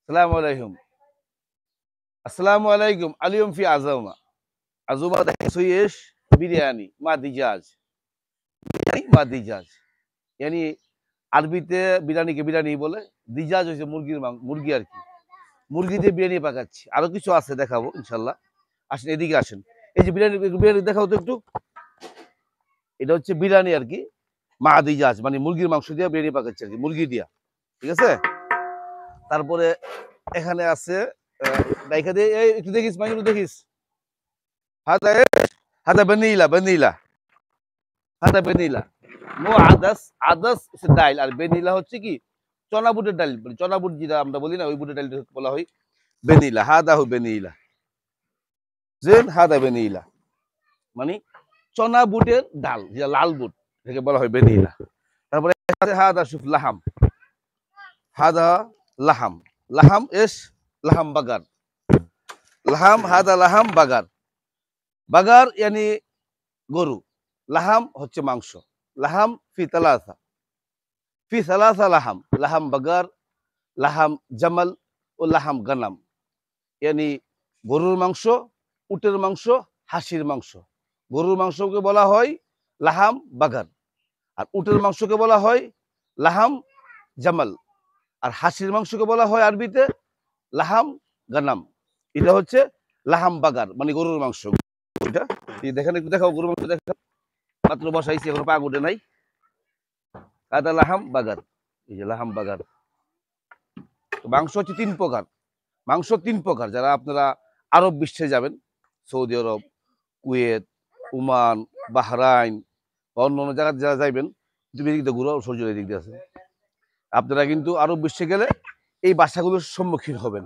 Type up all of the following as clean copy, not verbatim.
السلام عليكم. السلام عليكم. اليوم في عزومة. عزومة تحسوي ايش؟ বিরিয়ানি মা দিজাজ। বিরিয়ানি মা দিজাজ। يعني আরবিতে বিরিয়ানিকে বিরিয়ানি বলে, দিজাজ হচ্ছে মুরগি আর কি। মুরগি দিয়ে বিরিয়ানি পাকাচ্ছি। আরো কিছু আছে দেখাবো ইনশাআল্লাহ। আসেন এদিকে আসেন। এই যে বিরিয়ানি দেখাও তো একটু। এটা হচ্ছে বিরিয়ানি আর কি। মা দিজাজ মানে মুরগির মাংস দিয়ে বিরিয়ানি পাকাচ্ছি আর কি, মুরগি দিয়া। ঠিক আছে? তারপরে এখানে আছে দেখা দিয়ে এই একটু দেখিস মাইক একটু দেখিস। هذا ايش؟ هذا بنيلة هذا بنيلة مو عدس ডাল আর বেনিলা হচ্ছে কি চনা বুটের ডাল, মানে চনা বুট যেটা আমরা বলি না ওই বুটের ডাল বলা হয় বেনিলা। হাদা হু বেনিলা জেন হাদা বেনিলা মানে চনা বুটের ডাল যেটা লাল বুট এটাকে বলা হয় বেনিলা। তারপরে হাদা শুফ লাহাম, হাদা লাহাম, লাহাম এস লাহাম বাগার, লাহাম হাদা লাহাম বাগার। বাগার ইয়ানি গরু, লাহাম হচ্ছে মাংস। লাহাম ফি সালাসা লাহাম, লাহাম বাগার, লাহাম জামাল ও লাহাম গানাম। ইয়ানি গরুর মাংস, উটের মাংস, হাসির মাংস। গরুর মাংসকে বলা হয় লাহাম বাগার, আর উটের মাংসকে বলা হয় লাহাম জামাল, আর হাসির মাংসকে বলা হয় আরবিতে লাহাম গানাম। এটা হচ্ছে লাহাম বাগার মানে গরুর মাংস। এটা দেখেন, একটু দেখাও গরুর মাংস দেখাও। মাত্র বসাইছি, এখনো পাক উঠে নাই। আদা লাহাম বাগার, এই যে লাহাম বাগার। মাংস হচ্ছে তিন প্রকার, মাংস তিন প্রকার। যারা আপনারা আরব বিশ্বে যাবেন, সৌদি আরব, কুয়েত, ওমান, বাহরাইন বা অন্য অন্য জায়গায় যারা যাইবেন, তুমি এদিক দিয়ে ঘুরো, সূর্য এদিক দিয়ে আছে, আপনারা কিন্তু আরব বিশ্বে গেলে এই ভাষাগুলোর সম্মুখীন হবেন।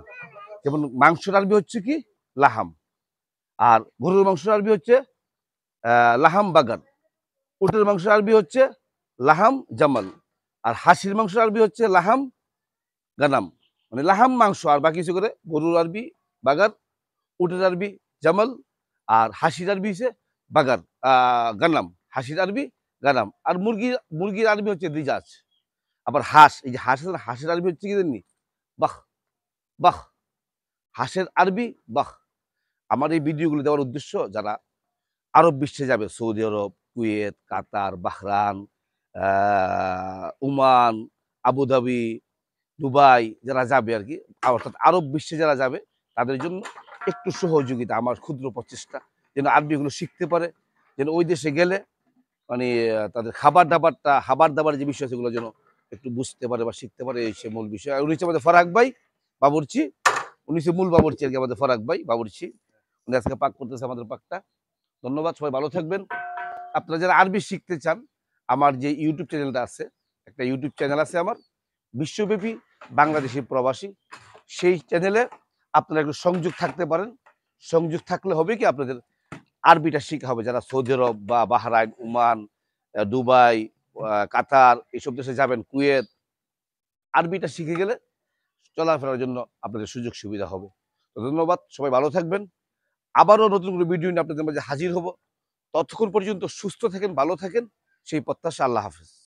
যেমন মাংসের আরবি হচ্ছে কি লাহাম, আর গরুর মাংসের আরবি হচ্ছে লাহাম বাগার, উটের মাংসের আরবি হচ্ছে লাহাম জামাল, আর হাসির মাংসের আরবি হচ্ছে লাহাম গানাম। মানে লাহাম মাংস আর বাকি কিছু করে গরুর আরবি বাগার, উটের আরবি জামাল, আর হাসির আরবি হচ্ছে বাগার গানাম, হাসির আরবি গানাম। আর মুরগির আরবি হচ্ছে দিজাজ। আবার হাঁস, এই যে হাঁসের আরবি হচ্ছে কি জানি বাহ, বাহ, হাঁসের আরবি বাহ। আমার এই ভিডিওগুলো দেওয়ার উদ্দেশ্য যারা আরব বিশ্বে যাবে, সৌদি আরব, কুয়েত, কাতার, বাহরান, ওমান, আবুধাবি, দুবাই যারা যাবে আর কি, অর্থাৎ আরব বিশ্বে যারা যাবে তাদের জন্য একটু সহযোগিতা, আমার ক্ষুদ্র প্রচেষ্টা, যেন আরবিগুলো শিখতে পারে, যেন ওই দেশে গেলে মানে তাদের খাবার দাবার যে বিষয় সেগুলো যেন একটু বুঝতে পারে বা শিখতে পারে, এই সে মূল বিষয়। উনি হচ্ছে আমাদের ফারাক ভাই বাবুর্চি, উনি হচ্ছে মূল বাবুর্চি আর কি, আমাদের ফারাক ভাই বাবুর্চি। উনি আজকে পাক করতেছে আমাদের পাকটা। ধন্যবাদ, সবাই ভালো থাকবেন। আপনারা যারা আরবি শিখতে চান, আমার যে ইউটিউব চ্যানেলটা আছে, একটা ইউটিউব চ্যানেল আছে আমার, বিশ্বব্যাপী বাংলাদেশি প্রবাসী, সেই চ্যানেলে আপনারা একটু সংযোগ থাকতে পারেন। সংযোগ থাকলে হবে কি আপনাদের আরবিটা শেখা হবে। যারা সৌদি আরব বা বাহরাইন, ওমান, দুবাই, কাতার এইসব দেশে যাবেন, কুয়েত, আরবিটা শিখে গেলে চলাফেরার জন্য আপনাদের সুযোগ সুবিধা হবে। তো ধন্যবাদ, সবাই ভালো থাকবেন। আবারও নতুন কোনো ভিডিও নিয়ে আপনাদের মাঝে হাজির হব। ততক্ষণ পর্যন্ত সুস্থ থাকেন, ভালো থাকেন, সেই প্রত্যাশা। আল্লাহ হাফেজ।